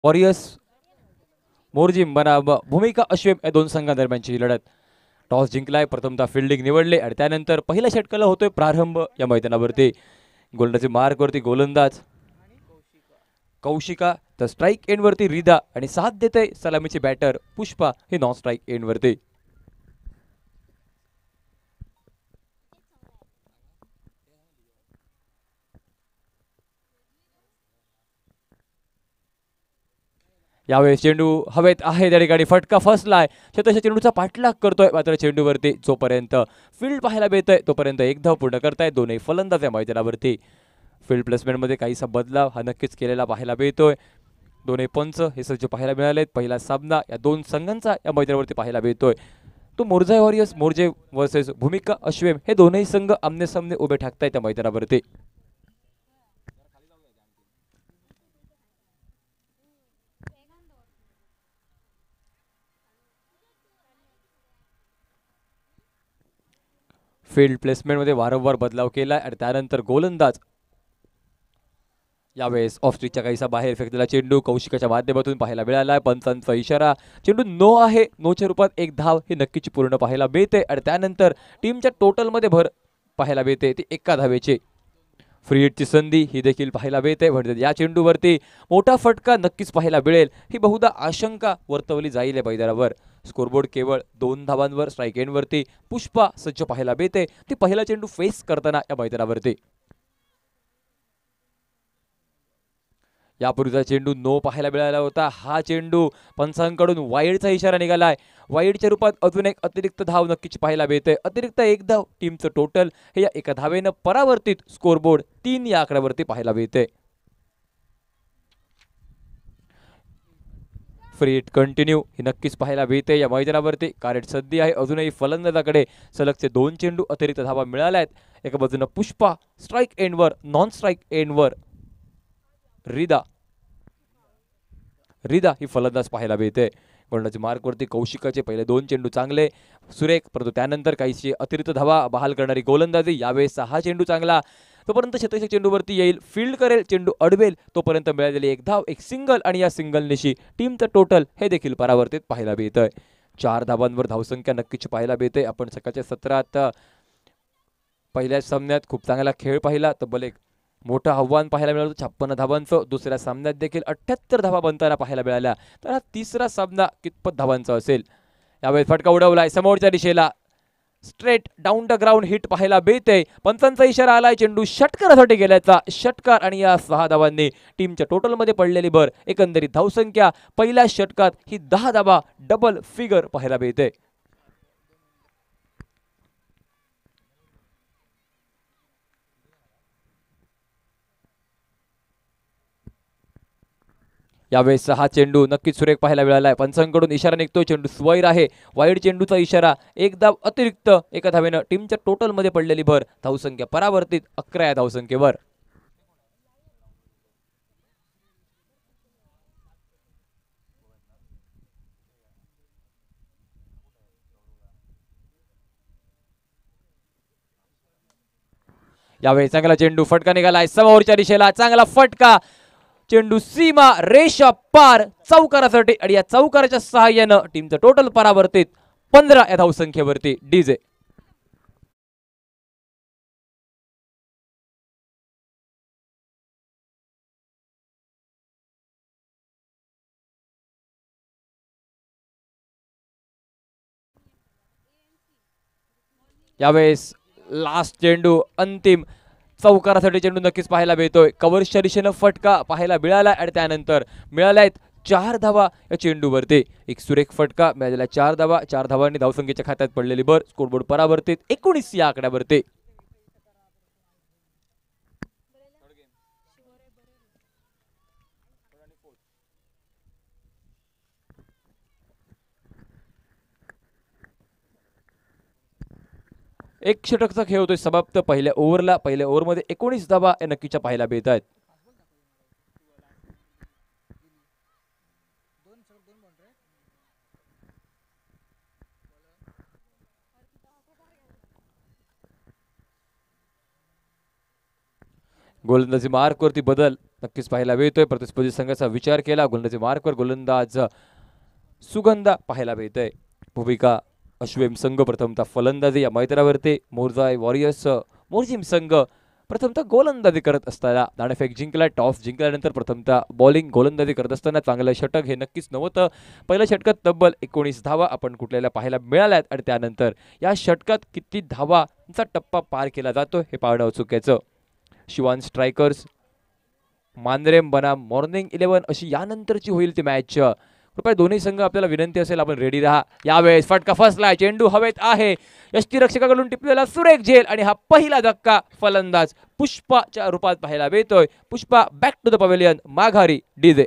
Warriors Morjim बनाम भूमिका अश्वेम या दोन संघांदरम्यानची ही लढत. टॉस जिंकलाय, प्रथमतः फिल्डिंग निवडले आणि त्यानंतर पहिल्या षटकाला होतोय प्रारंभ या मैदानावरती. गोलंदाजी मार्कवरती गोलंदाज कौशिका, तर स्ट्राईक एंडवरती रिदा आणि साथ देते सलामीचे बॅटर पुष्पा हे नॉन स्ट्राईक एंडवरती. यावेळेस चेंडू हवेत आहे, त्या ठिकाणी फटका फसलाय. तशा चेंडूचा पाठलाग करतोय, मात्र चेंडूवरती जोपर्यंत फील्ड पाहायला मिळतंय तोपर्यंत एक धाव पूर्ण करताय दोन्ही फलंदाज या मैदानावरती. फील्ड प्लेसमेंटमध्ये काहीसा बदलाव हा नक्कीच केलेला पाहायला मिळतोय. दोन्ही पंच हे सज्ज पाहायला मिळालेत. पहिला सामना या दोन संघांचा या मैदानावरती पाहायला मिळतोय. तो मोरजाई वॉरियर्स मोरजे वर्सेस भूमिका अश्वेम हे दोनही संघ आमने सामने उभे ठाकतायत त्या मैदानावरती. फील्ड प्लेसमेंटमध्ये वारंवार बदलाव केलाय आणि त्यानंतर गोलंदाज यावेळेस ऑफ स्ट्रीकच्या काहीसा बाहेर फेकलेला चेंडू कौशिकाच्या माध्यमातून पाहायला मिळाला. पंचांचा इशारा, चेंडू नो आहे. नोच्या रूपात एक धाव हे नक्कीच पूर्ण पाहायला मिळते आणि त्यानंतर टीमच्या टोटलमध्ये भर पाहायला मिळते ती एका धावेची. फ्री हिटची संधी ही देखील पाहायला मिळते. म्हणजे या चेंडूवरती मोठा फटका नक्कीच पाहायला मिळेल ही बहुधा आशंका वर्तवली जाईल या मैदानावर. स्कोरबोर्ड केवळ 2 धावांवर स्ट्राईक एंडवरती पुष्पा सज्ज पाहायला मिळते ती पहिला चेंडू फेस करताना या मैदानावरती. यापूर्वीचा चेंडू नो पाहायला मिळाला होता. हा चेंडू पंचांकडून वाईडचा इशारा निघालाय. वाईडच्या रूपात अजून एक अतिरिक्त धाव नक्कीच पाहायला मिळते. अतिरिक्त एक धाव टीमचं टोटल हे या एका धावेनं परावर्तित स्कोरबोर्ड 3 या आकड्यावरती पाहायला मिळते. फ्री हिट कंटिन्यू ही नक्कीच पाहायला मिळते या मैदानावरती. कारण सध्या आहे अजूनही फलंदाजाकडे सलगचे 2 चेंडू अतिरिक्त धावा मिळाल्या आहेत. एका बाजूनं पुष्पा स्ट्राईक एंडवर, नॉन स्ट्राईक एंडवर रिदा ही फलंदाज पाहायला मिळते. गोलंदाजी मार्कवरती कौशिकाचे पहिले 2 चेंडू चांगले सुरेख, परंतु त्यानंतर काहीशी अतिरिक्त धावा बहाल करणारी गोलंदाजी. यावेळेस हा चेंडू चांगला, तोपर्यंत शतक चेंडूवरती येईल, फील्ड करेल, चेंडू अडवेल, तोपर्यंत मिळालेली एक धाव, एक सिंगल आणि या सिंगलनिशी टीमचं टोटल हे देखील परावर्तित पाहायला मिळतंय. 4 धावांवर धावसंख्या नक्कीच पाहायला मिळते. आपण सकाळच्या सत्रात पहिल्या सामन्यात खूप चांगला खेळ पाहिला, तब्बल एक मोठं आव्हान पाहायला मिळालं 56 धावांचं. दुसऱ्या सामन्यात देखील 78 धावा बनताना पाहायला मिळाल्या. तर हा तिसरा सामना कितपत धावांचा असेल. यावेळेस फटका उडवलाय समोरच्या दिशेला, straight down the ground hit पाहायला मिळते. पंचांचा इशारा आलाय, चेंडू षटकारासाठी गेल्याचा षटकार आणि या 6 धावांनी टीमच्या टोटलमध्ये पडलेली भर. एकंदरीत धावसंख्या पहिल्या षटकात ही 10 धावा डबल फिगर पाहायला मिळते. यावेळेस हा चेंडू नक्कीच सुरेख पाहायला मिळाला आहे. पंचांकडून इशारा निघतोय, चेंडू स्वैर आहे. वाईड चेंडूचा इशारा, एक धाव अतिरिक्त. एका धावेनं टीमच्या टोटलमध्ये पडलेली भर. धावसंख्या परावर्तित 11 या धावसंख्येवर. यावेळी चांगला चेंडू फटका निघालाय समोरच्या दिशेला, चांगला फटका, चेंडू सीमा रेषा पार चौकारासाठी आणि या चौकाराच्या सहाय्यानं टीमचं टोटल परावर्तित 15 या धावसंख्येवरती. डीजे यावेळेस लास्ट चेंडू अंतिम चौकारासाठी चेंडू नक्कीच पाहायला मिळतोय. कव्हरच्या दिशेनं फटका पाहायला मिळाला आणि त्यानंतर मिळाल्यात 4 धावा या चेंडूवरती. एक सुरेख फटका मिळालेला 4 धावा. 4 धावांनी धावसंख्येच्या खात्यात पडलेली भर. स्कोरबोर्ड परावर्तित 19 या आकड्यावरती. एक षटकचा खेळ होतोय समाप्त पहिल्या ओव्हरला. पहिल्या ओव्हरमध्ये 19 धावा या नक्कीच्या पाहायला मिळत आहेत. गोलंदाजी मार्कवरती बदल नक्कीच पाहायला मिळतोय. प्रतिस्पर्धी संघाचा विचार केला गोलंदाजी मार्कवर गोलंदाज सुगंधा पाहायला मिळतोय. भूमिका अश्वेम संघ प्रथमतः फलंदाजी या मैदानावरती, मोरजाय वॉरियर्स मोरजिम संघ प्रथमतः गोलंदाजी करत असताना नाणेफेक जिंकला. टॉस जिंकल्यानंतर प्रथमतः बॉलिंग गोलंदाजी करत असताना चांगलं षटक हे नक्कीच नव्हतं. पहिल्या षटकात तब्बल 19 धावा आपण कुठल्याला पाहायला मिळाल्यात आणि त्यानंतर या षटकात किती धावांचा टप्पा पार केला जातो हे पाहणं औत्सुक्याचं. शिवान स्ट्रायकर्स मांद्रेम बनाम मॉर्निंग 11 अशी यानंतरची होईल ती मॅच. कृपया दोन्ही संघ आपल्याला विनंती असेल आपण रेडी राहा. यावेळेस फटका फसलाय, चेंडू हवेत आहे, यष्टीरक्षकाकडून टिपलेला सुरेख झेल आणि हा पहिला धक्का फलंदाज पुष्पाच्या रूपात पाहायला मिळतोय. Pushpa back to the pavilion, माघारी डीजे.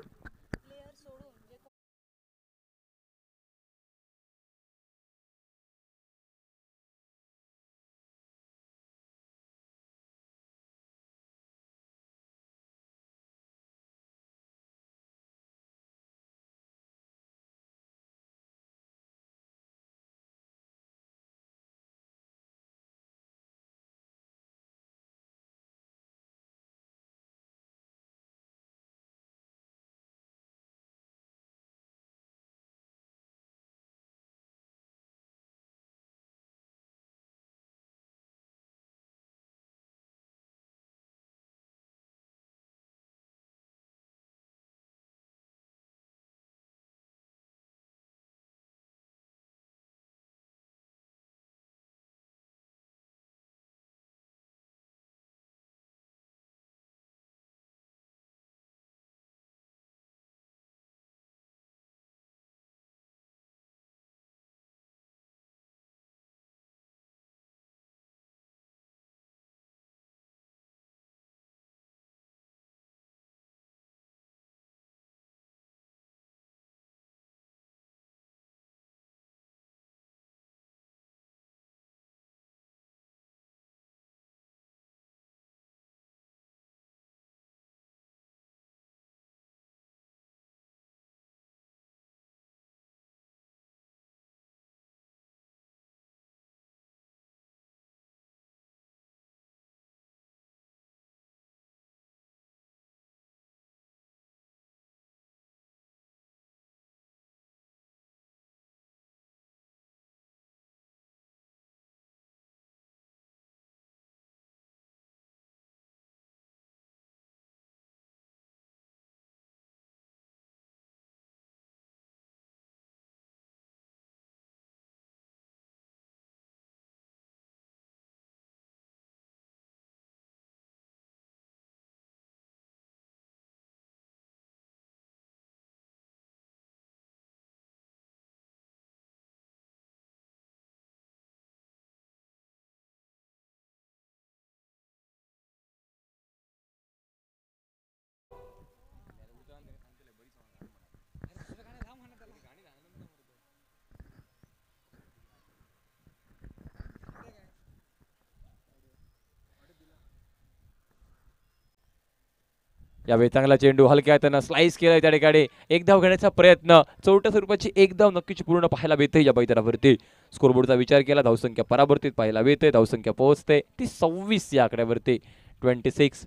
यावेळी चांगला चेंडू हलक्या हाताने स्लाइस केलाय त्या ठिकाणी. एक धाव घेण्याचा प्रयत्न, चौथ्या स्वरूपाची एक धाव नक्कीच पूर्ण पाहायला मिळते या मैदानावरती. स्कोरबोर्डचा विचार केला, धावसंख्या परावर्तित पाहायला मिळते, धावसंख्या पोहोचते ती 26 या आकड्यावरती. 26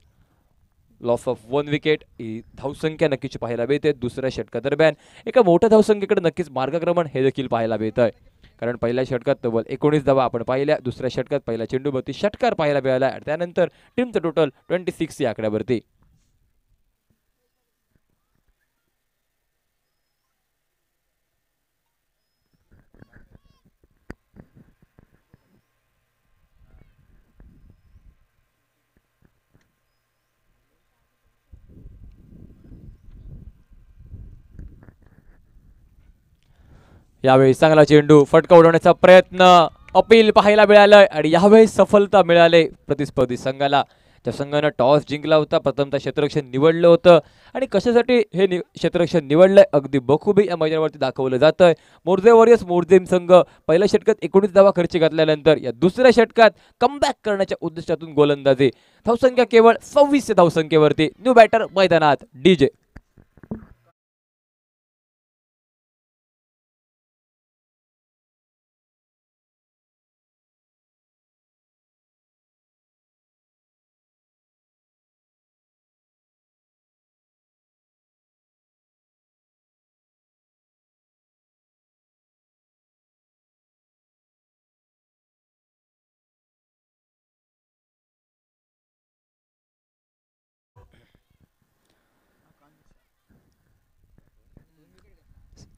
लॉस ऑफ 1 विकेट ही धावसंख्या नक्कीच पाहायला मिळते. दुसऱ्या षटकादरम्यान एका मोठ्या धावसंख्येकडे नक्कीच मार्गक्रमण हे देखील पाहायला मिळतंय. कारण पहिल्या षटकात तब्बल 19 धावा आपण पाहिल्या, दुसऱ्या षटकात पहिला चेंडूवरती षटकार पाहायला मिळाला आणि त्यानंतर टीमचं टोटल 26 या आकड्यावरती. यावेळी चांगला चेंडू, फटका उडवण्याचा प्रयत्न, अपील पाहायला मिळालं आणि यावेळी सफलता मिळाली प्रतिस्पर्धी संघाला. त्या संघानं टॉस जिंकला होता, प्रथमतः क्षेत्ररक्षण निवडलं होतं आणि कशासाठी हे क्षेत्ररक्षण निवडलंय अगदी बखूबी या मैदानावरती दाखवलं जातंय. मोरजे वॉरियर्स मोरजेम संघ पहिल्या षटकात 19 धावा खर्च घातल्यानंतर या दुसऱ्या षटकात कमबॅक करण्याच्या उद्देशातून गोलंदाजी. धावसंख्या केवळ 26 धावसंख्येवरती. न्यू बॅटर मैदानात डीजे.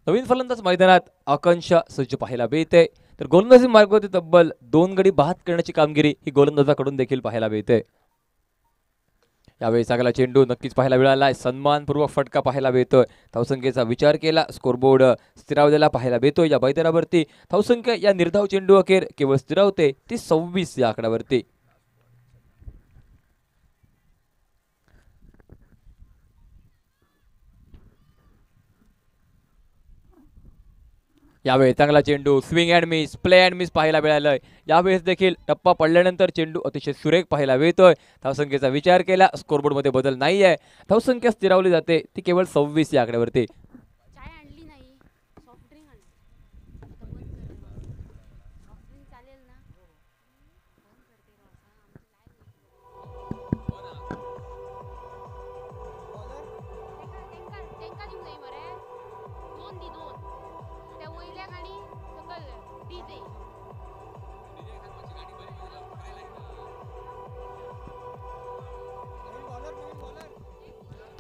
नवीन फलंदाज मैदानात आकांक्षा सज्ज पाहायला मिळते, तर गोलंदाजी मार्गावरती तब्बल 2 गडी बाद करण्याची कामगिरी ही गोलंदाजाकडून देखील पाहायला मिळते. यावेळी चांगला चेंडू नक्कीच पाहायला मिळालाय, सन्मानपूर्वक फटका पाहायला मिळतोय. धावसंख्येचा विचार केला, स्कोरबोर्ड स्थिरावलेला पाहायला मिळतोय या मैदानावरती. धावसंख्या या निर्धाव चेंडू अखेर केवळ स्थिरावते ती 26 या आकड्यावरती. यावेळी चांगला चेंडू swing and miss, play and miss पाहायला मिळालंय. यावेळेस देखील टप्पा पडल्यानंतर चेंडू अतिशय सुरेख पाहायला मिळतोय. धावसंख्येचा विचार केला, स्कोरबोर्डमध्ये बदल नाहीये, धावसंख्या स्थिरावली जाते ती केवळ 26 या आकड्यावरती.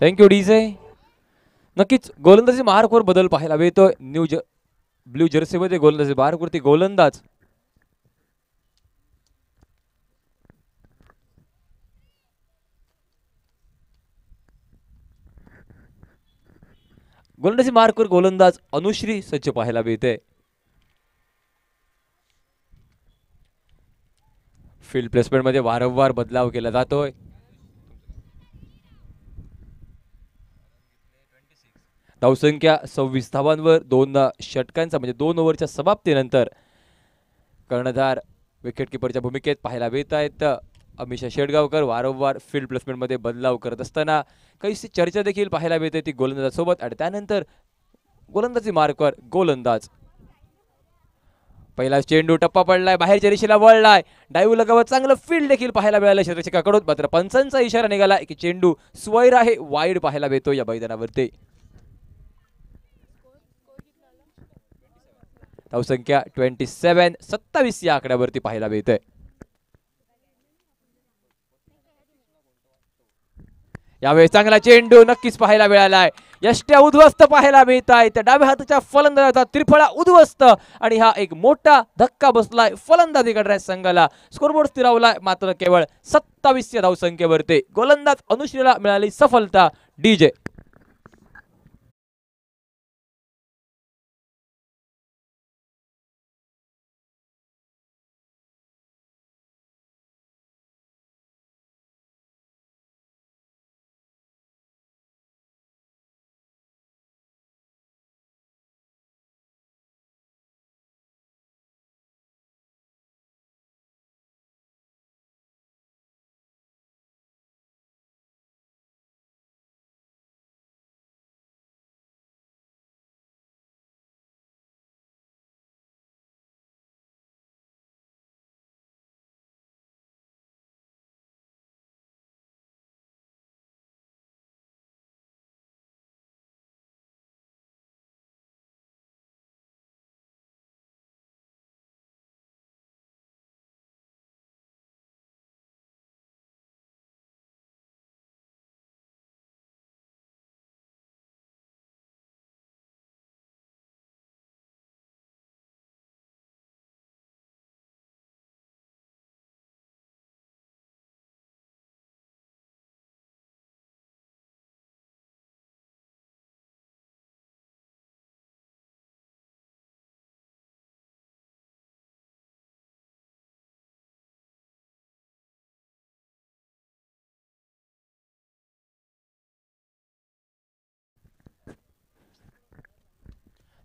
Thank you DJ. नक्कीच गोलंदाजी मार्कवर बदल पाहायला मिळतोय. ब्ल्यू जर्सीमध्ये गोलंदाजी मार्कवरती गोलंदाज मार्कवर गोलंदाज अनुश्री सज्ज पाहायला मिळते. फील्ड प्लेसमेंट मध्ये वारंवार बदलाव केला जातोय. धावसंख्या 26 धावांवर 2 षटकांचा म्हणजे 2 ओव्हरच्या समाप्तीनंतर कर्णधार विकेटकीपरच्या भूमिकेत पाहायला मिळत आहेत. अमिषा शेडगावकर वारंवार फील्ड प्लेसमेंट मध्ये बदलाव करत असताना काहीशी चर्चा देखील पाहायला मिळते ती गोलंदाजासोबत. आणि त्यानंतर गोलंदाजी मार्कवर गोलंदाज. पहिला चेंडू टप्पा पडलाय, बाहेरच्या दिशेला वळलाय, डायव्ह लगावत चांगलं फील्ड देखील पाहायला मिळालं क्षेत्ररक्षकाकडून. मात्र पंचांचा इशारा निघाला की चेंडू स्वैर आहे, वाईड पाहायला मिळतो या मैदानावरती. धावसंख्या 27 या आकड्यावरती पाहायला मिळते. यावेळी चांगला चेंडू नक्कीच पाहायला मिळालाय. यष्ट्या उद्ध्वस्त पाहायला मिळत आहेत. डाव्या हाताच्या फलंदाजाचा त्रिफळा उद्ध्वस्त आणि हा एक मोठा धक्का बसलाय फलंदाजी करणाऱ्या संघाला. स्कोरबोर्ड स्थिरावलाय मात्र केवळ 27 या धावसंख्येवरती गोलंदाज अनुश्रीला मिळाली सफलता. डीजे.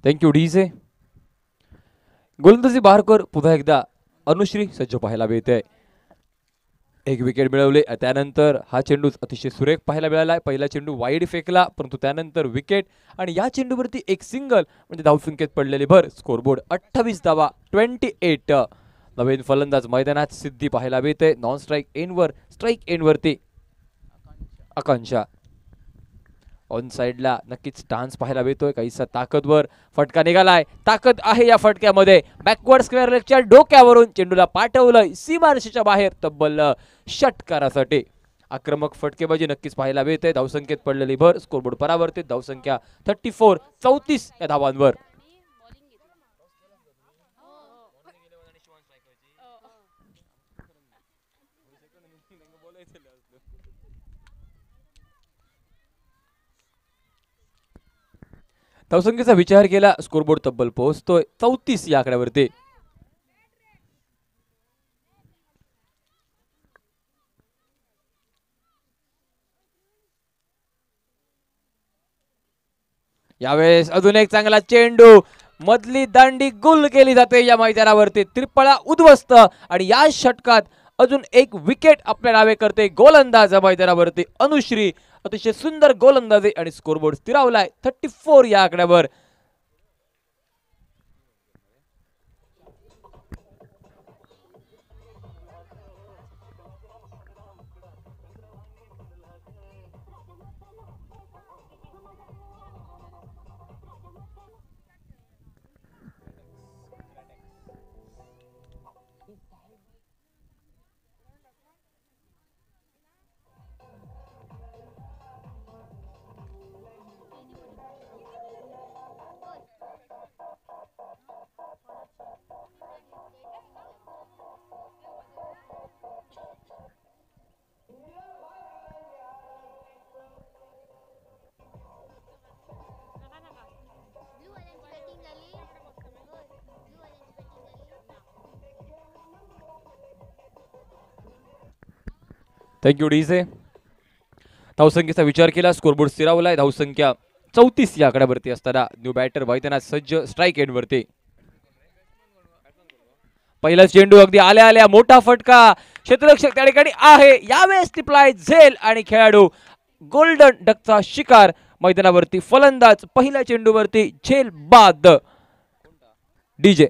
Thank you DJ. गोलंदाजी बारकर पुन्हा एकदा अनुश्री सज्ज पाहायला मिळते. एक विकेट मिळवले, त्यानंतर हा चेंडू अतिशय सुरेख पाहायला मिळाला. पहिला चेंडू वाईड फेकला परंतु त्यानंतर विकेट आणि या चेंडूवरती एक सिंगल म्हणजे धावसंख्येत पडलेली भर. स्कोरबोर्ड 28 धावा 28. नवीन फलंदाज मैदानात सिद्धी पाहायला मिळते. नॉन स्ट्राईक एंडवर स्ट्राईक एंडवरती आकांक्षा. ऑन साइडला नक्कीच स्टान्स पाहायला मिळतोय. काहीसा ताकदवर फटका निघालाय, ताकद आहे या फटक्यामध्ये. बॅकवर्ड स्क्वेअर लेगच्या डोक्यावरून चेंडूला पाठवलंय सीमारेषेच्या बाहेर तब्बल षटकारासाठी. आक्रमक फटकेबाजी नक्कीच पाहायला मिळते. धावसंख्येत पडलेली भर, स्कोरबोर्ड परावर्तित, धावसंख्या 34, 34 या धावांवर. धावसंख्येचा विचार केला स्कोरबोर्ड तब्बल पोहोचतोय 34 या आकड्यावरती. यावेळेस अजून एक चांगला चेंडू, मधली दांडी गुल केली जाते या मैदानावरती. त्रिफळा उद्ध्वस्त आणि या षटकात अजून एक विकेट आपल्या नावे करते गोलंदाज मैदानावरती अनुश्री. अतिशय सुंदर गोलंदाजी आणि स्कोरबोर्ड स्थिरावलाय 34 या आकड्यावर. Thank you DJ. धावसंख्येचा विचार केला स्कोरबोर्ड स्थिरावलाय. धावसंख्या 34 या आकड्यावरती असताना न्यू बॅटर वैद्यनाथ सज्ज स्ट्राईक एंडवरती. पहिला चेंडू अगदी आल्या आल्या मोठा फटका, क्षेत्ररक्षक त्या ठिकाणी आहे. यावेळेस टिपलाय झेल आणि खेळाडू गोल्डन डकचा शिकार मैदानावरती. फलंदाज पहिल्या चेंडूवरती झेल बाद. डीजे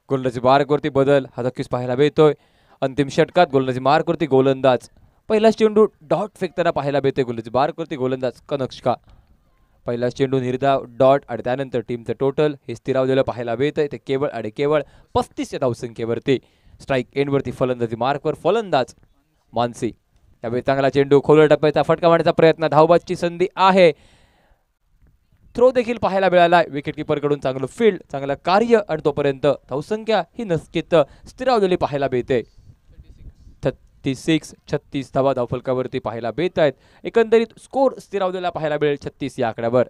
गोलंदाजी मार्कवरती बदल हा नक्कीच पाहायला मिळतोय. अंतिम षटकात गोलंदाजी मार्कवरती गोलंदाज पहिला चेंडू डॉट फेकताना पाहायला मिळते. गोलंदाजी मार्कवरती गोलंदाज कनक्ष्का. पहिला चेंडू निर्धाव डॉट आणि त्यानंतर टीमचं टोटल हे स्थिरावलेलं पाहायला मिळतंय. ते केवळ आणि केवळ 35 या धावसंख्येवरती. स्ट्राईक एंडवरती फलंदाजी मार्कवर फलंदाज मानसी. त्यावेळी चांगला चेंडू खोलवर टप्प्याचा फटका मारण्याचा प्रयत्न, धावबादची संधी आहे. थ्रो देखील पाहायला मिळाला विकेट किपर कडून. चांगलं फील्ड, चांगलं कार्य आणि तोपर्यंत धावसंख्या ही नक्कीच स्थिरावलेली पाहायला मिळते. 36 धावा धावफलकावरती पाहायला मिळत आहेत. एकंदरीत स्कोर स्थिरावलेला पाहायला मिळेल 36 या आकड्यावर.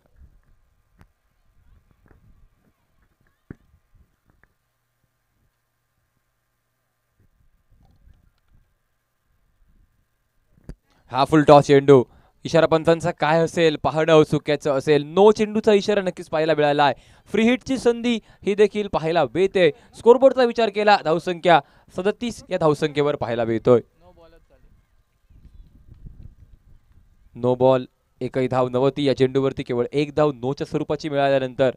हा फुल टॉस चेंडू इशारा पंचांचा काय असेल पाहणं औत्सुक्याचं असेल. नो चेंडूचा इशारा नक्कीच पाहायला मिळाला आहे. फ्री हिटची संधी ही देखील पाहायला मिळते. स्कोरबोर्डचा विचार केला धावसंख्या 37 या धावसंख्येवर पाहायला मिळतोय. नो बॉल एकही धाव नव्हती या चेंडूवरती. केवळ एक धाव नोच्या स्वरूपाची मिळाल्यानंतर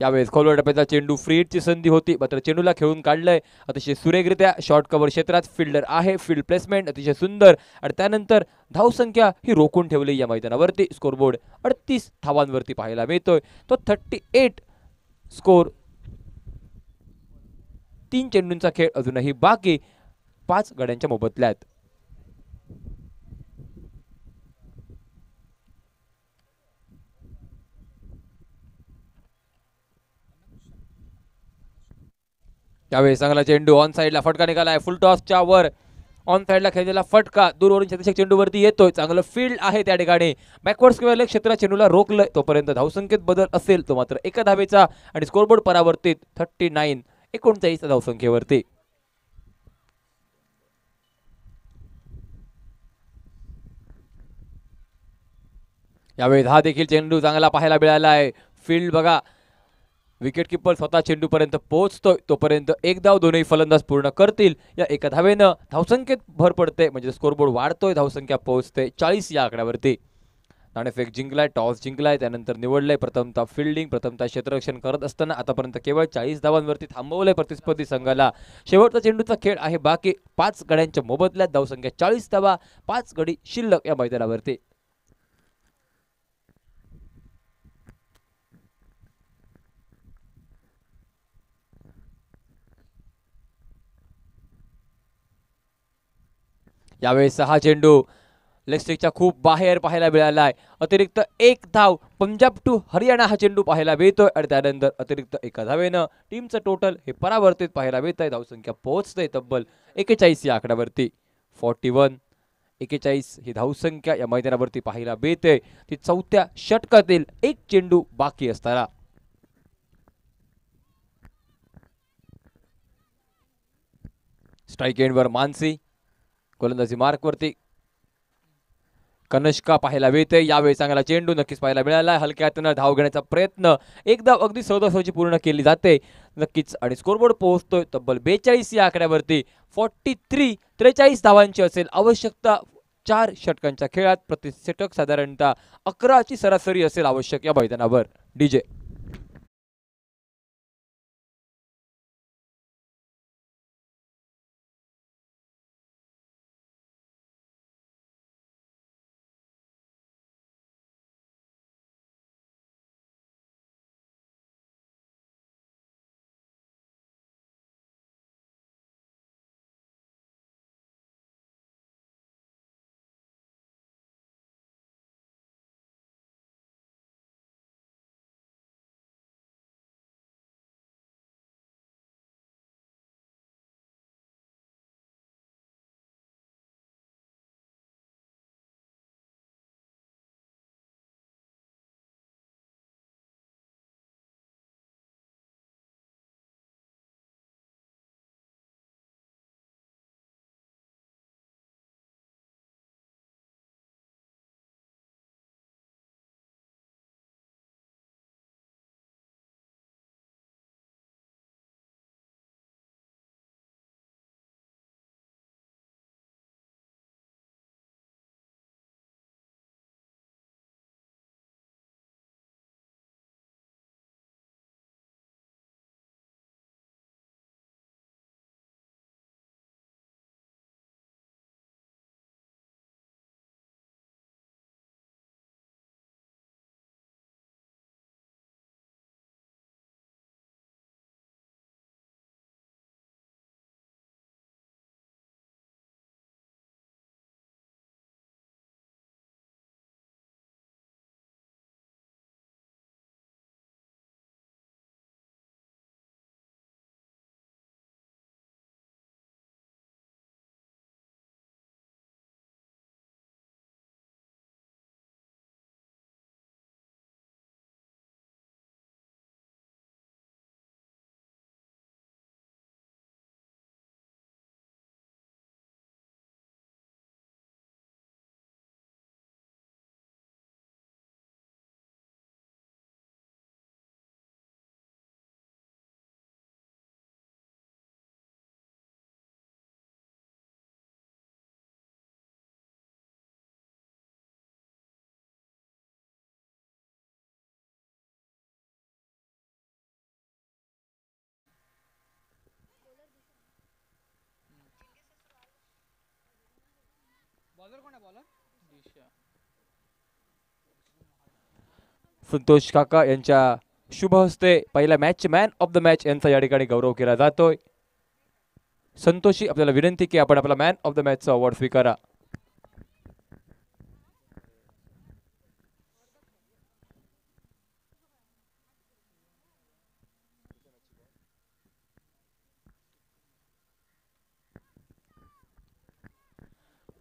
यावेळेस खोलवर टप्प्याचा चेंडू फ्री हिटची संधी होती मात्र चेंडूला खेळून काढलंय अतिशय सुरेखरित्या. शॉर्ट कव्हर क्षेत्रात फिल्डर आहे. फील्ड प्लेसमेंट अतिशय सुंदर आणि त्यानंतर धावसंख्या ही रोखून ठेवली या मैदानावरती. स्कोरबोर्ड 38 धावांवरती पाहायला मिळतोय. तो 38 स्कोर. 3 चेंडूंचा खेळ अजूनही बाकी. 5 गड्यांच्या मोबदल्यात. त्यावेळी चांगला चेंडू ऑन साईडला फटका निघालाय. फुल टॉसच्या वर ऑन साईडला खेळलेला फटका दूरवरून शतक चेंडूवरती येतोय. चांगलं फील्ड आहे त्या ठिकाणी. बॅकवर्ड स्क्वेअर क्षेत्र चेंडूला रोखलंय. तोपर्यंत धावसंख्येत बदल असेल तो मात्र एका धावेचा आणि स्कोरबोर्ड परावर्तित 39 धावसंख्येवरती. यावेळी हा देखील चेंडू चांगला पाहायला मिळाला आहे. फील्ड बघा. विकेट किपर स्वतः चेंडूपर्यंत पोहोचतोय. तोपर्यंत एक धाव दोन्ही फलंदाज पूर्ण करतील. या एका धावेनं धावसंख्येत भर पडते म्हणजे स्कोरबोर्ड वाढतोय. धावसंख्या पोहोचते 40 या आकड्यावरती. नाणेफेक जिंकलाय. टॉस जिंकलाय. त्यानंतर निवडलंय प्रथमतः फिल्डिंग. प्रथमतः क्षेत्ररक्षण करत असताना आतापर्यंत केवळ 40 धावांवरती थांबवलंय प्रतिस्पर्धी संघाला. शेवटचा चेंडूचा खेळ आहे बाकी. 5 गड्यांच्या मोबदल्यात धावसंख्या 40 धावा. 5 गडी शिल्लक या मैदानावरती. यावेळेस हा चेंडू लेग खूप बाहेर पाहायला मिळाला आहे. अतिरिक्त एक धाव पंजाब टू हरियाणा हा चेंडू पाहायला मिळतोय आणि त्यानंतर अतिरिक्त एका धावेनं टीमचं टोटल हे परावर्तित पाहायला मिळत आहे. धावसंख्या पोहोचते तब्बल 41 या आकड्यावरती. 41 ही धावसंख्या या मैदानावरती पाहायला मिळते. ती चौथ्या षटकातील एक चेंडू बाकी असताना. स्ट्राईक एंडवर मानसी. गोलंदाजी मार्कवरती कनिष्का पाहायला मिळते. यावेळी चांगला चेंडू नक्कीच पाहायला मिळाला. हलक्या हातानं धाव घेण्याचा प्रयत्न. एक धाव अगदी सहजासहजी पूर्ण केली जाते नक्कीच आणि स्कोरबोर्ड पोहोचतोय तब्बल 42 या आकड्यावरती. 43 धावांची असेल आवश्यकता 4 षटकांच्या खेळात. प्रति षटक साधारणतः 11ची सरासरी असेल आवश्यक या मैदानावर. डीजे संतोष काका यांच्या शुभ हस्ते पहिल्या match man of the match यांचा या ठिकाणी गौरव केला जातोय. संतोषी आपल्याला विनंती की आपण आपला मॅन ऑफ द मॅचचा अवॉर्ड स्वीकारा.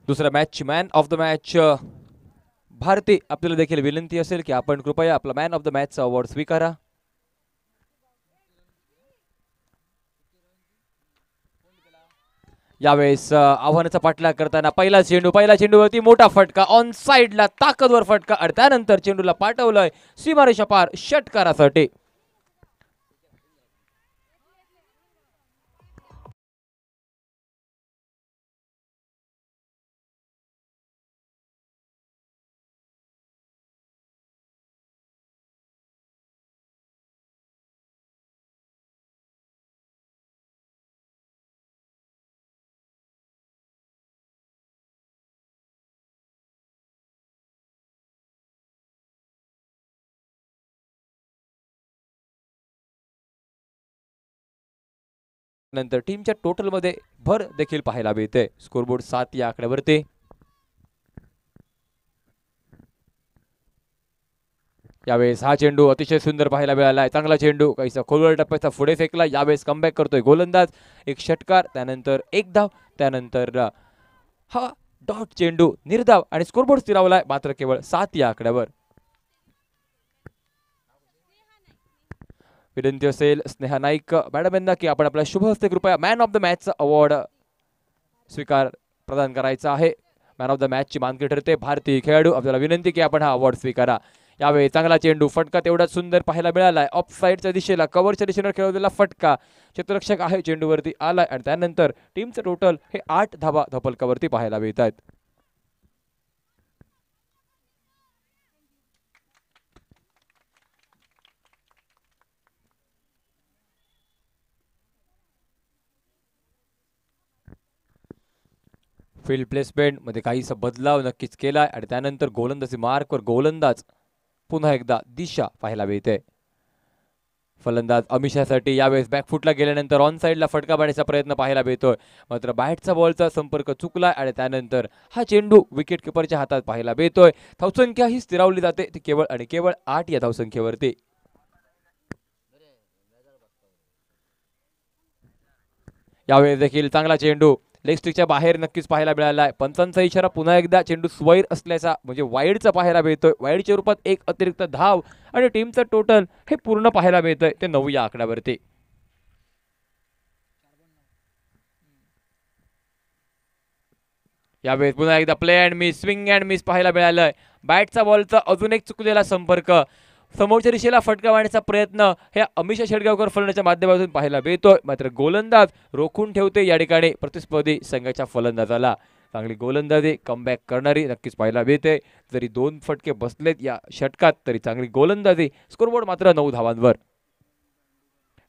दुसऱ्या match man of the match Bharti आपल्याला देखील विनंती असेल की आपण कृपया आपला मॅन ऑफ द मॅचचा अवॉर्ड स्वीकारा. यावेळेस आव्हानाचा पाठलाग करताना पहिला चेंडूवरती मोठा फटका ऑन साइडला ताकदवर फटका आणि त्यानंतर चेंडूला पाठवलंय सीमारेषा पार षटकारासाठी. नंतर टीमच्या टोटल मध्ये भर देखील पाहायला मिळते. स्कोरबोर्ड 7 या आकड्यावरती. यावेळेस हा चेंडू अतिशय सुंदर पाहायला मिळाला. चांगला चेंडू काहीसा खोलवर टप्प्याचा पुढे फेकला. यावेळेस कमबॅक करतोय गोलंदाज. एक षटकार, त्यानंतर एक धाव, त्यानंतर हा डॉट चेंडू निर्धाव आणि स्कोरबोर्ड स्थिरावलाय मात्र केवळ 7 या आकड्यावर. विनंती असेल स्नेहा नाईक मॅडम यांना की आपण आपल्या शुभ हस्ते कृपया मॅन ऑफ द मॅचचा अवॉर्ड स्वीकार प्रदान करायचा आहे. मॅन ऑफ द मॅचची मानकरी ठरते भारतीय खेळाडू. आपल्याला विनंती की आपण हा अवॉर्ड स्वीकारा. यावेळी चांगला चेंडू फटका तेवढाच सुंदर पाहायला मिळालाय. ऑफ साइडच्या दिशेला कव्हरच्या दिशेने खेळवलेला फटका क्षेत्ररक्षक आहे चेंडूवरती आलाय आणि त्यानंतर टीमचं टोटल हे 8 धावा धपलकावरती पाहायला मिळत आहेत. फील्ड प्लेसमेंट मध्ये काहीसा बदलाव नक्कीच केलाय आणि त्यानंतर गोलंदाजी मार्कवर गोलंदाज पुन्हा एकदा दिशा पाहायला मिळते. फलंदाज अमिषासाठी यावेळेस बॅकफुटला गेल्यानंतर ऑन साइडला फटका मारण्याचा प्रयत्न पाहायला मिळतोय मात्र बॅटचा बॉलचा संपर्क चुकलाय आणि त्यानंतर हा चेंडू विकेट किपरच्या हातात पाहायला मिळतोय. धावसंख्या ही स्थिरावली जाते ती केवळ आणि केवळ 8 या धावसंख्येवरती. यावेळेस देखील चांगला चेंडू लेग स्टिकच्या बाहेर नक्कीच पाहायला मिळाला आहे. पंचांचा इशारा पुन्हा एकदा चेंडू स्वैर असल्याचा म्हणजे वाईडचा पाहायला मिळतोय. वाईडच्या रूपात एक अतिरिक्त धाव आणि टीमचं टोटल हे पूर्ण पाहायला मिळतंय ते 9 या आकड्यावरती. यावेळेस पुन्हा एकदा play and miss swing and miss पाहायला मिळालंय. बॅटचा बॉलचा अजून एक चुकलेला संपर्क समोरच्या दिशेला फटका मारण्याचा प्रयत्न हे अमिषा शेडगावकर फलंदाजाच्या माध्यमातून पाहायला मिळतोय मात्र गोलंदाज रोखून ठेवते या ठिकाणी प्रतिस्पर्धी संघाच्या फलंदाजाला. चांगली गोलंदाजी कमबॅक करणारी नक्कीच पाहायला मिळते. जरी 2 फटके बसलेत या षटकात तरी चांगली गोलंदाजी. स्कोरबोर्ड मात्र 9 धावांवर.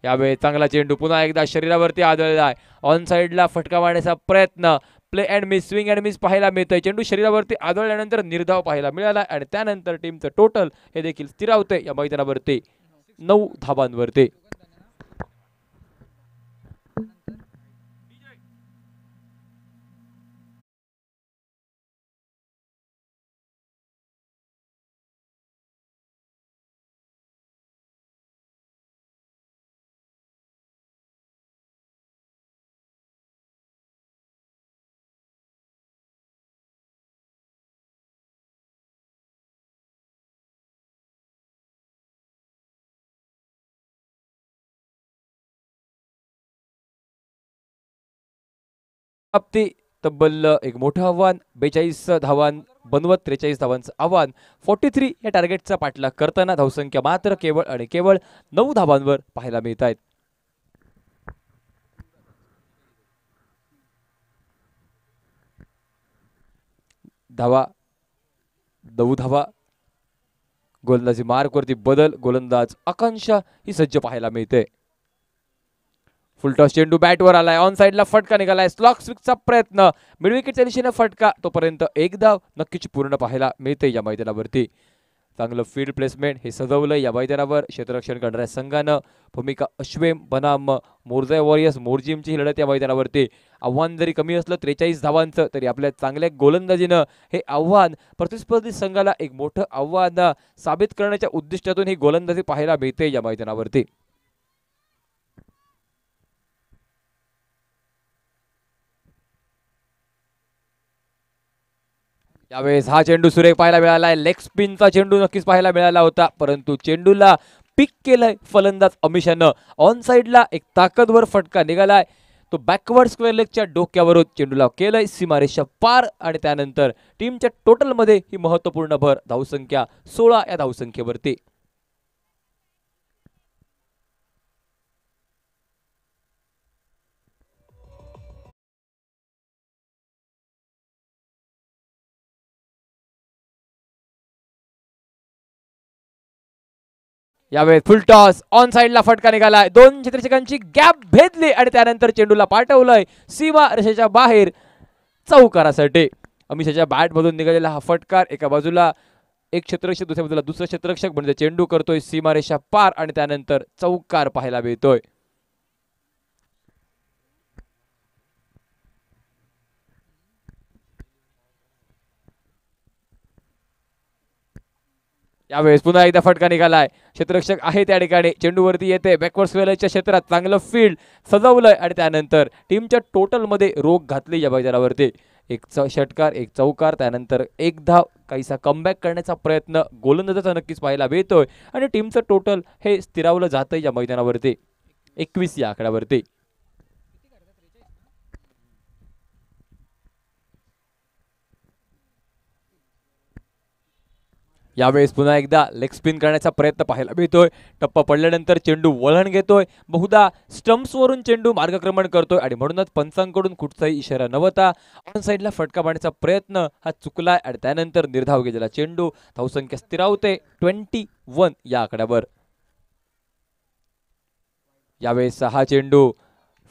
यावेळी चांगला चेंडू पुन्हा एकदा शरीरावरती आदळलाय. ऑन साइडला फटका मारण्याचा प्रयत्न play and miss swing and miss पाहायला मिळतोय. चेंडू शरीरावरती आदळल्यानंतर निर्धाव पाहायला मिळाला आणि त्यानंतर टीमचं टोटल हे देखील स्थिरावते या मैदानावरती 9 धावांवरती. तब्बल एक मोठं आव्हान 42 धावां बनवत 43 धावांचं आव्हान 43 या टार्गेटचा पाठलाग करताना धावसंख्या मात्र केवळ आणि केवळ 9 धावांवर पाहायला मिळत आहेत. धावा 9 धावा. गोलंदाजी मार्कवरती बदल. गोलंदाज आकांक्षा ही सज्ज पाहायला मिळते. फुलटॉस चेंडू बॅटवर आलाय, ऑन साइडला फटका निघालाय, स्लॉक स्विकचा प्रयत्न, मिडविकेटच्या दिशेने फटका, तोपर्यंत एक धाव नक्कीच पूर्ण पाहायला मिळते या मैदानावरती. चांगलं फील्ड प्लेसमेंट हे सजवलं या मैदानावर क्षेत्ररक्षण करणाऱ्या संघानं. भूमिका अश्वेम बनाम मोरजाय वॉरियर्स मोरजिमची लढत या मैदानावरती. आव्हान जरी कमी असलं 43 धावांचं, तरी आपल्या चांगल्या गोलंदाजीनं हे आव्हान प्रतिस्पर्धी संघाला एक मोठं आव्हान साबित करण्याच्या उद्दिष्टातून ही गोलंदाजी पाहायला मिळते या मैदानावरती. यावेळेस हा चेंडू सुरेख पाहायला मिळालाय, लेग स्पिनचा चेंडू नक्कीच पाहायला मिळाला होता, परंतु चेंडूला पिक केलंय फलंदाज अमिशानं. ऑन साइडला एक ताकदवर फटका निघालाय, तो बॅकवर्ड स्क्वेअर लेगच्या डोक्यावरून चेंडूला केलंय सीमारेषा पार आणि त्यानंतर टीमच्या टोटलमध्ये ही महत्वपूर्ण भर धावसंख्या 16 या धावसंख्येवरती. यावेळेस फुल टॉस, ऑन साइडला फटका निघालाय, दोन क्षेत्ररक्षकांची गॅप भेदली आणि त्यानंतर चेंडूला पाठवलंय सीमा रेषेच्या बाहेर चौकारासाठी. अमिशाच्या बॅट मधून निघालेला हा फटकार एका बाजूला एक क्षेत्ररक्षक, दुसऱ्या बाजूला दुसरा क्षेत्ररक्षक म्हणजे चेंडू करतोय सीमारेषा पार आणि त्यानंतर चौकार पाहायला मिळतोय. यावेळेस पुन्हा एकदा फटका निघालाय, क्षेत्ररक्षक आहे त्या ठिकाणी, चेंडूवरती येते बॅकवर्ड स्क्वेअरच्या क्षेत्रात, चांगलं फील्ड सजवलंय आणि त्यानंतर टीमच्या टोटल मध्ये रोख घातली या मैदानावरती. एक षटकार, एक चौकार, त्यानंतर एक धाव, काहीसा कमबॅक करण्याचा प्रयत्न गोलंदाजाचा नक्कीच पाहायला मिळतोय आणि टीमचं टोटल हे स्थिरावलं जातंय या मैदानावरती 21 या आकड्यावरती. यावेळेस पुन्हा एकदा लेग स्पिन करण्याचा प्रयत्न पाहायला मिळतोय. टप्पा पडल्यानंतर चेंडू वळण घेतोय, बहुधा स्टम्प्सवरून चेंडू मार्गक्रमण करतोय आणि म्हणूनच पंचांकडून कुठचाही इशारा नव्हता. ऑन साइडला फटका मारण्याचा प्रयत्न हा चुकलाय आणि त्यानंतर निर्धाव गेलेला चेंडू, धावसंख्या स्थिरावते 21 या आकड्यावर. यावेळेस हा चेंडू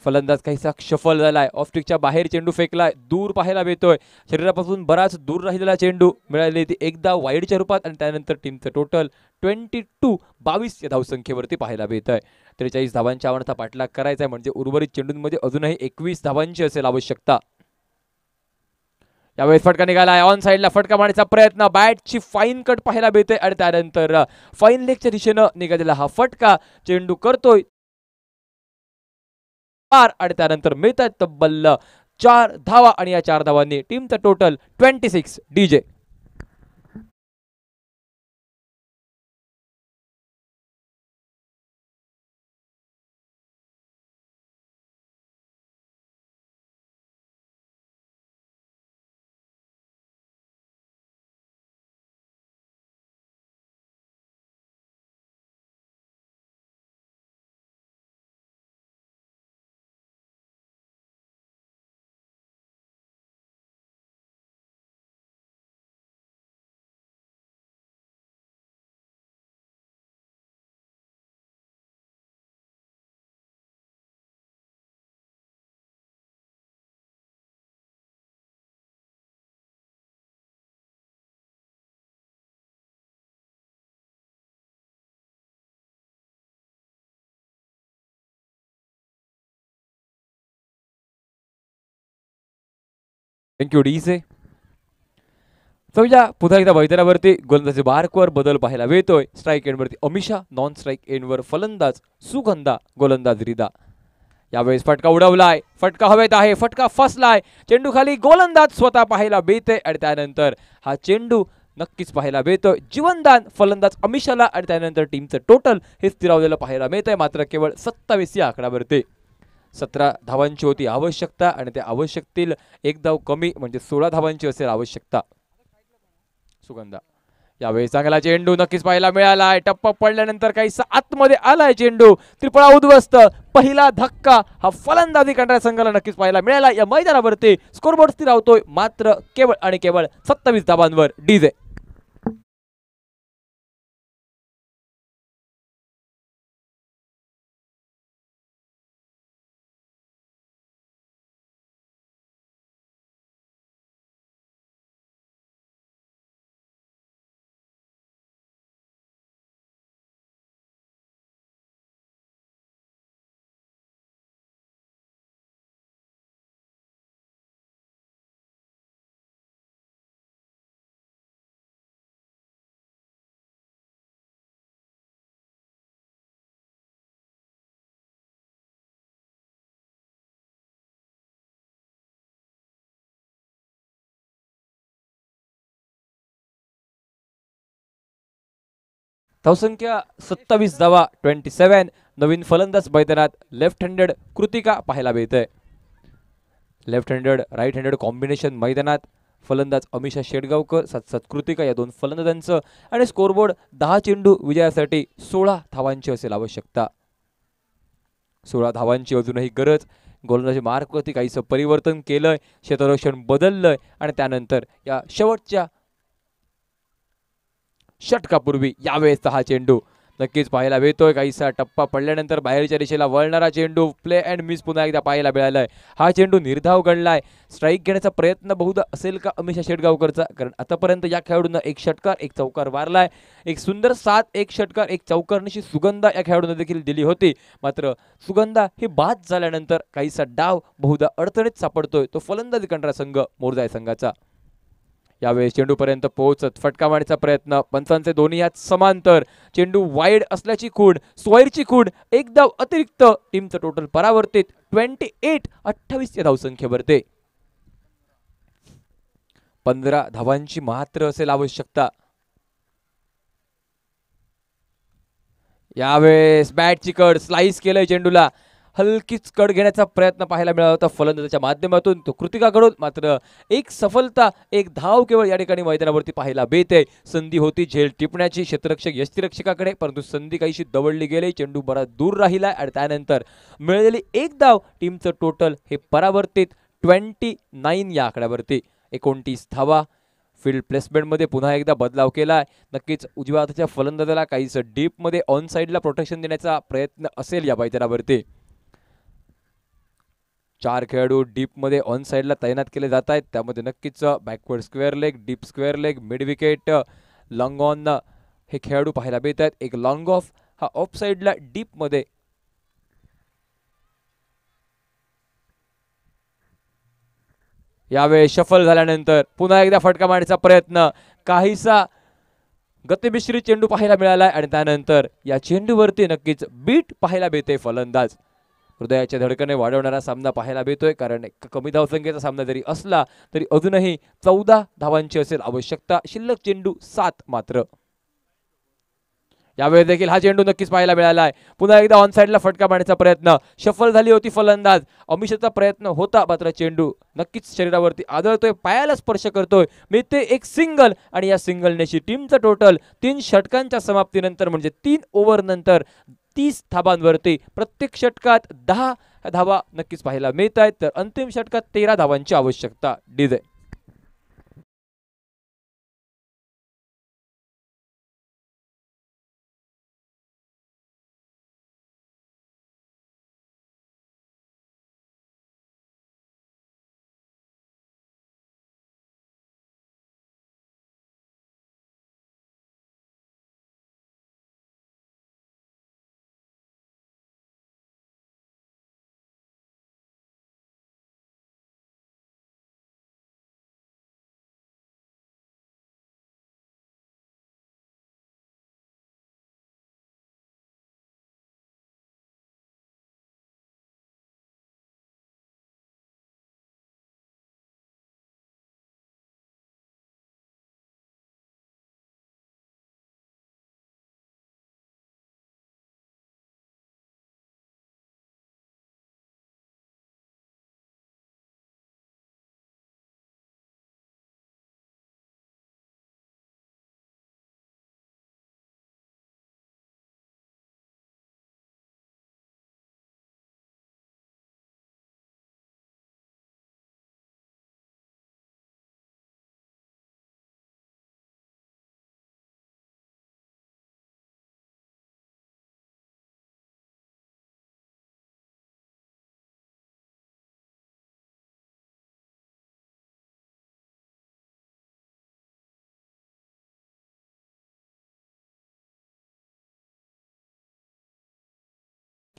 फलंदाज काहीसा शफल झालाय, ऑफस्टिकच्या बाहेर चेंडू फेकलाय, दूर पाहायला मिळतोय, शरीरापासून बराच दूर राहिलेला चेंडू मिळाली ती एकदा वाईडच्या रूपात आणि त्यानंतर टीमचं टोटल 22 या धावसंख्येवरती पाहायला मिळतंय. 43 धावांच्या आव्हानाचा पाठलाग करायचा आहे म्हणजे उर्वरित चेंडूंमध्ये अजूनही 21 धावांची असेल आवश्यकता. यावेळेस फटका निघालाय, ऑन साइडला फटका मारण्याचा प्रयत्न, बॅटची फाईन कट पाहायला मिळते आणि त्यानंतर फाईन लेगच्या दिशेनं निघालेला हा फटका, चेंडू करतोय आणि त्यानंतर मिळतात तब्बल 4 धावा आणि या 4 धावांनी टीमचं टोटल 26 डीजे. Thank you DJ. समजा पुन्हा एकदा मैदानावरती गोलंदाजी मार्कवर बदल पाहायला मिळतोय. स्ट्राईक एंडवरती अमिशा, नॉन स्ट्राईक एंडवर फलंदाज सुगंधा, गोलंदाज रिदा. यावेळेस फटका उडवलाय, फटका हवेत आहे, फटका फसलाय, चेंडू खाली, गोलंदाज स्वतः पाहायला मिळते आणि त्यानंतर हा चेंडू नक्कीच पाहायला मिळतोय जीवनदान फलंदाज अमिशाला आणि त्यानंतर टीमचं टोटल हे स्थिरावलेलं पाहायला मिळतंय मात्र केवळ 27 या आकड्यावरती. 17 धावांची होती आवश्यकता आणि त्या आवश्यकतील एक धाव कमी म्हणजे 16 धावांची असेल आवश्यकता. सुगंधा यावेळी चांगला चेंडू नक्कीच पाहायला मिळालाय, टप्पा पडल्यानंतर काहीसा आतमध्ये आलाय चेंडू, त्रिफळा उद्ध्वस्त, पहिला धक्का हा फलंदाजी करणाऱ्या संघाला नक्कीच पाहायला मिळाला. या मैदानावरती स्कोरबोर्ड स्थिरावतोय मात्र केवळ आणि केवळ 27 धावांवर डीजे. धावसंख्या 27 धावा 27. नवीन फलंदाज मैदानात लेफ्ट हँडेड कृतिका पाहायला मिळते. Left handed right handed combination मैदानात फलंदाज अमिषा शेडगावकर साथ कृतिका या दोन फलंदाजांचं आणि स्कोरबोर्ड 10 चेंडू विजयासाठी 16 धावांची असेल आवश्यकता. 16 धावांची अजूनही गरज. गोलंदाजी मार्कवरती काहीसं परिवर्तन केलंय, क्षेत्ररक्षण बदललंय आणि त्यानंतर या शेवटच्या षटकापूर्वी यावेळेस हा चेंडू नक्कीच पाहायला मिळतोय. काहीसा टप्पा पडल्यानंतर बाहेरच्या दिशेला वळणारा चेंडू प्ले अँड मिस पुन्हा एकदा पाहायला मिळालाय. हा चेंडू निर्धाव गणलाय. स्ट्राईक घेण्याचा प्रयत्न बहुधा असेल का अमिषा शेडगावकरचा, कारण आतापर्यंत या खेळाडूंना एक षटकार एक चौकार मारलाय. एक सुंदर 7 एक षटकार एक चौकारनीशी सुगंधा या खेळाडूंना देखील दिली होती. मात्र सुगंधा ही बाद झाल्यानंतर काहीसा डाव बहुधा अडचणीत सापडतोय तो फलंदाजी करणारा संघ मोरजाय संघाचा. यावेळेस चेंडूपर्यंत पोहोचत फटका मारण्याचा प्रयत्न, पंचांचे दोन्ही हात समांतर, चेंडू वाईड असल्याची खूण, स्क्वेअरची खूण, एक धाव अतिरिक्त, टीमचं टोटल परावर्तित 28 या धावसंख्येवरती. 15 धावांची मात्र असेल आवश्यकता. यावेळेस बॅटची कड स्लाइस केलंय चेंडूला, हलकीच कड घेण्याचा प्रयत्न पाहायला मिळाला होता फलंदाजाच्या माध्यमातून तो कृतिकाकडून. मात्र एक सफलता एक धाव केवळ या ठिकाणी मैदानावरती पाहायला मिळते. संधी होती झेल टिपण्याची क्षेत्ररक्षक यष्टिरक्षकाकडे, परंतु संधी काहीशी दवडली गेली. चेंडू बराच दूर राहिला आणि त्यानंतर मिळालेली एक धाव, टीमचं टोटल हे परावर्तित 29 या आकड्यावरती. 29 धावा. फील्ड प्लेसमेंटमध्ये पुन्हा एकदा बदलाव केलाय. नक्कीच उजव्या हाताच्या फलंदाजाला काहीसं डीपमध्ये ऑन साईडला प्रोटेक्शन देण्याचा प्रयत्न असेल या मैदानावरती. 4 खेळाडू डीपमध्ये ऑन साईडला तैनात केले जात आहेत. त्यामध्ये नक्कीच backward square leg, deep square leg, mid wicket, long on हे खेळाडू पाहायला मिळत आहेत. एक लॉंग ऑफ हा ऑफ साईडला डीपमध्ये. यावेळेस शफल झाल्यानंतर पुन्हा एकदा फटका मारण्याचा प्रयत्न, काहीसा गतिमिश्रित चेंडू पाहायला मिळालाय आणि त्यानंतर या चेंडूवरती नक्कीच बीट पाहायला मिळते. फलंदाज हृदयाच्या धडकने वाढवणारा सामना पाहायला मिळतोय, कारण कमी धावसंख्येचा सामना जरी असला तरी अजूनही 14 धावांची असेल आवश्यकता. शिल्लक चेंडू 7 मात्र. यावेळी देखील हा चेंडू नक्कीच पाहायला मिळालाय. पुन्हा एकदा ऑन साईडला फटका मारण्याचा प्रयत्न, शफल झाली होती फलंदाज, अमिषाचा प्रयत्न होता, मात्र चेंडू नक्कीच शरीरावरती आदळतोय, पायाला स्पर्श करतोय, मिळते एक सिंगल आणि या सिंगलनेशी टीमचं टोटल 3 षटकांच्या समाप्तीनंतर म्हणजे 3 ओव्हर नंतर 30 धाबांवरती. प्रत्येक षटकात 10 धावा नक्कीच पाहायला मिळत आहेत, तर अंतिम षटकात 13 धावांची आवश्यकता. डीजे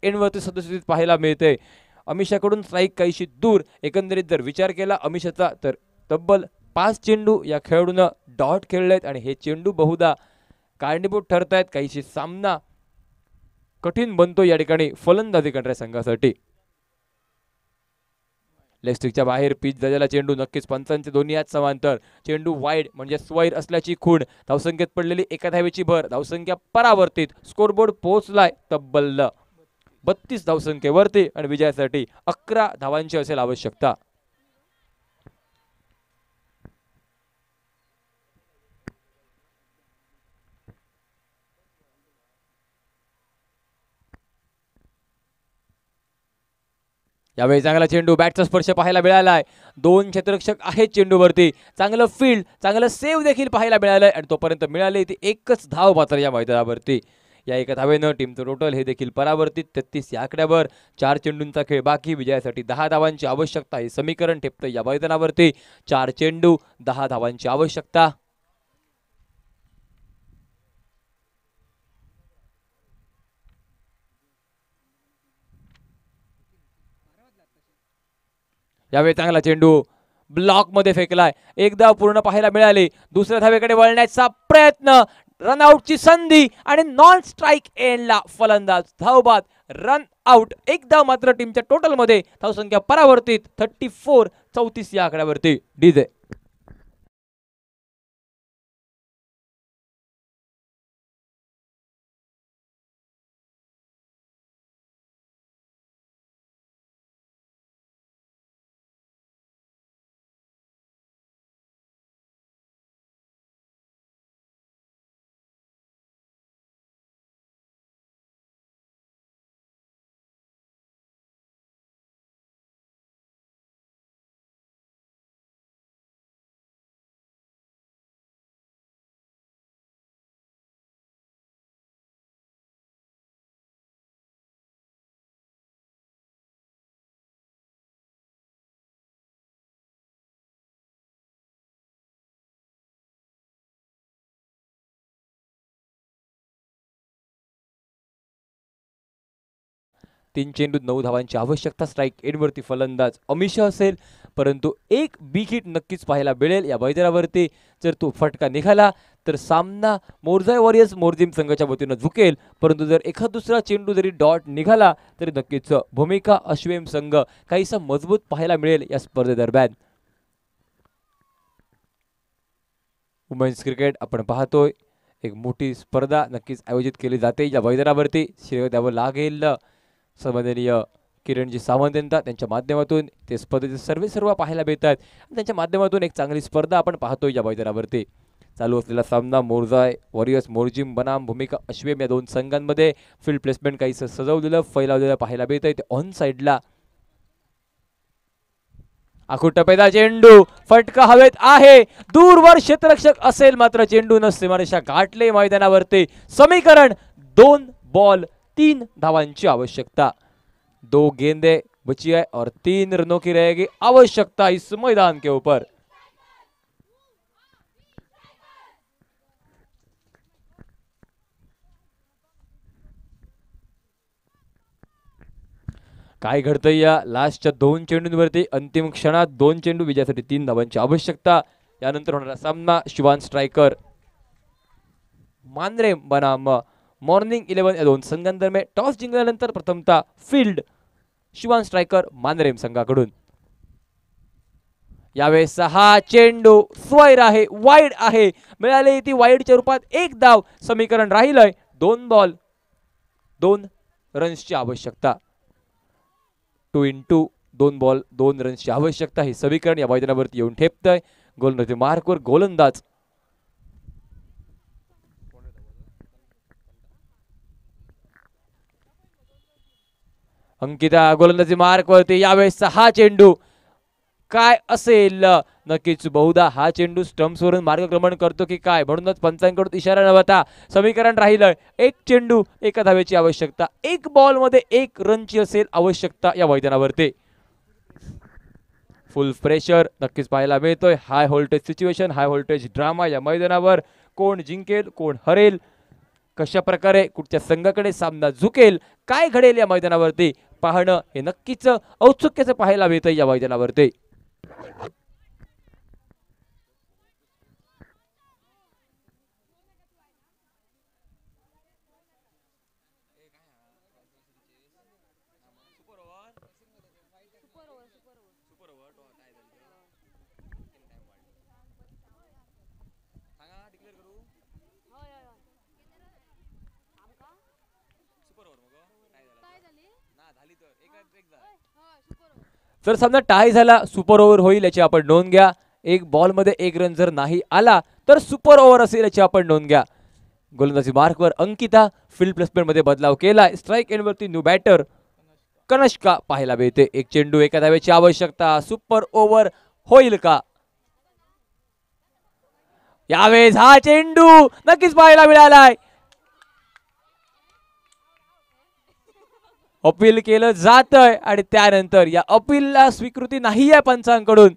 एंडवरती सदस्यित पाहायला मिळते. अमिषाकडून स्ट्राईक काहीशी दूर. एकंदरीत जर विचार केला अमिषाचा तर तब्बल 5 चेंडू या खेळाडूनं डॉट खेळलेत आणि हे चेंडू बहुधा कारणीभूत ठरत आहेत. काहीशी सामना कठीण बनतो या ठिकाणी फलंदाजी करणाऱ्या संघासाठी. लेग स्टिकच्या बाहेर पिच झालेला चेंडू, नक्कीच पंचांचे दोन्ही हात समांतर, चेंडू वाईड म्हणजे स्वैर असल्याची खूण, धावसंख्येत पडलेली एका धावेची भर, धावसंख्या परावर्तित, स्कोरबोर्ड पोहोचलाय तब्बल 32 धावसंख्येवरती आणि विजयासाठी 11 धावांची असेल आवश्यकता. यावेळी चांगला चेंडू, बॅटचा स्पर्श पाहायला मिळालाय, दोन क्षेत्ररक्षक आहेत चेंडूवरती, चांगलं फील्ड, चांगलं सेव्ह देखील पाहायला मिळालंय आणि तोपर्यंत मिळाली ती एकच धाव मात्र या मैदानावरती. या एका धावेनं टीमचं टोटल हे देखील परावर्तित 33 या आकड्यावर. 4 चेंडूंचा खेळ बाकी, विजयासाठी 10 धावांची आवश्यकता हे समीकरण ठेपतं या मैदानावरती. 4 चेंडू 10 धावांची आवश्यकता. यावेळी चांगला चेंडू ब्लॉक मध्ये फेकलाय, एक धाव पूर्ण पाहायला मिळाली, दुसऱ्या धावेकडे वळण्याचा प्रयत्न, रनआउटची संधी आणि नॉन स्ट्राईक एंडला फलंदाज धावबाद, रन आउट. एक धाव मात्र टीमच्या टोटल मध्ये, धावसंख्या परावर्तित 34 या आकड्यावरती. डीजे तीन चेंडू 9 धावांची आवश्यकता. स्ट्राईक एंडवरती फलंदाज अमिष असेल, परंतु एक बिग हिट नक्कीच पाहायला मिळेल या मैदानावरती. जर तो फटका निघाला तर सामना मोरजाय वॉरियर्स मोरजिम संघाच्या वतीनं झुकेल, परंतु जर एखाद दुसरा चेंडू जरी डॉट निघाला तरी नक्कीच भूमिका अश्वेम संघ काहीसा मजबूत पाहायला मिळेल या स्पर्धेदरम्यान. वुमेन्स क्रिकेट आपण पाहतोय, एक मोठी स्पर्धा नक्कीच आयोजित केली जाते या मैदानावरती. श्रेय द्यावं लागेल सन्माननीय किरणजी सावंत यांना, त्यांच्या माध्यमातून ते स्पर्धेचे सर्व पाहायला मिळतात. त्यांच्या माध्यमातून एक चांगली स्पर्धा आपण पाहतोय या मैदानावरती. चालू असलेला सामना मोरजाय वॉरियर्स मोरजिम बनाम भूमिका अश्वेम या दोन संघांमध्ये. फील्ड प्लेसमेंट काहीसं सजवलेलं फैलावलेलं पाहायला मिळतंय. ते ऑन साइडला आखूट टपेदा चेंडू, फटका हवेत आहे, दूरवर क्षेत्ररक्षक असेल मात्र चेंडून सीमारेषा गाठले मैदानावरती. समीकरण 2 बॉल 3 धावांची आवश्यकता. 2 गेंदे बची है और 3 रनों की रहेगी आवश्यकता इस मैदान के ऊपर. काय घडतंय या लास्टच्या 2 चेंडूंवरती. अंतिम क्षणात 2 चेंडू, विजयासाठी 3 धावांची आवश्यकता. यानंतर होणारा सामना शिवान स्ट्रायकर मांद्रे बनाम मॉर्निंग 11 या दोन संघांदरम्यान. टॉस जिंकल्यानंतर प्रथमतः फील्ड शिवान स्ट्रायकर मांद्रेम संघाकडून. यावेळेस हा चेंडू स्वैर आहे, वाईड आहे, मिळाली ती वाईडच्या रूपात एक धाव. समीकरण राहिलंय 2 बॉल 2 रन्सची आवश्यकता. 2 बॉल 2 रन्सची आवश्यकता. हे समीकरण या मैदानावरती येऊन ठेपतंय. गोलंदाजी मार्कवर गोलंदाज अंकिता गोलंदाजी मार्कवरती. यावेळेस हा चेंडू काय असेल, नक्कीच बहुधा हा चेंडू स्टंप्सवरून मार्गक्रमण करतो की काय, म्हणूनच पंचांकडून इशारा नव्हता. समीकरण राहिलं 1 चेंडू 1 धावेची आवश्यकता. 1 बॉल मध्ये 1 रनची असेल आवश्यकता या मैदानावरती. फुल प्रेशर नक्कीच पाहायला मिळतोय. High voltage situation, high voltage drama या मैदानावर. कोण जिंकेल, कोण हरेल, कशा प्रकारे कुठच्या संघाकडे सामना झुकेल, काय घडेल या मैदानावरती पाहणं हे नक्कीच औत्सुक्याचं पाहायला मिळतंय या मैदानावरती. जर सामना टाय झाला सुपर ओव्हर होईल याची आपण नोंद घ्या. एक बॉल मध्ये एक रन जर नाही आला तर सुपर ओव्हर असेल याची आपण नोंद घ्या. गोलंदाजी मार्कवर अंकिता, फील्ड प्लेसमेंट मध्ये बदलाव केलाय. स्ट्राईक एंड वरती न्यू बॅटर कनिष्का पाहायला मिळते. एक चेंडू एका धावेची आवश्यकता. सुपर ओव्हर होईल का? यावेळेस हा चेंडू नक्कीच पाहायला मिळालाय. अपील केलं जातंय आणि त्यानंतर या अपीलला स्वीकृती नाहीये पंचांकडून.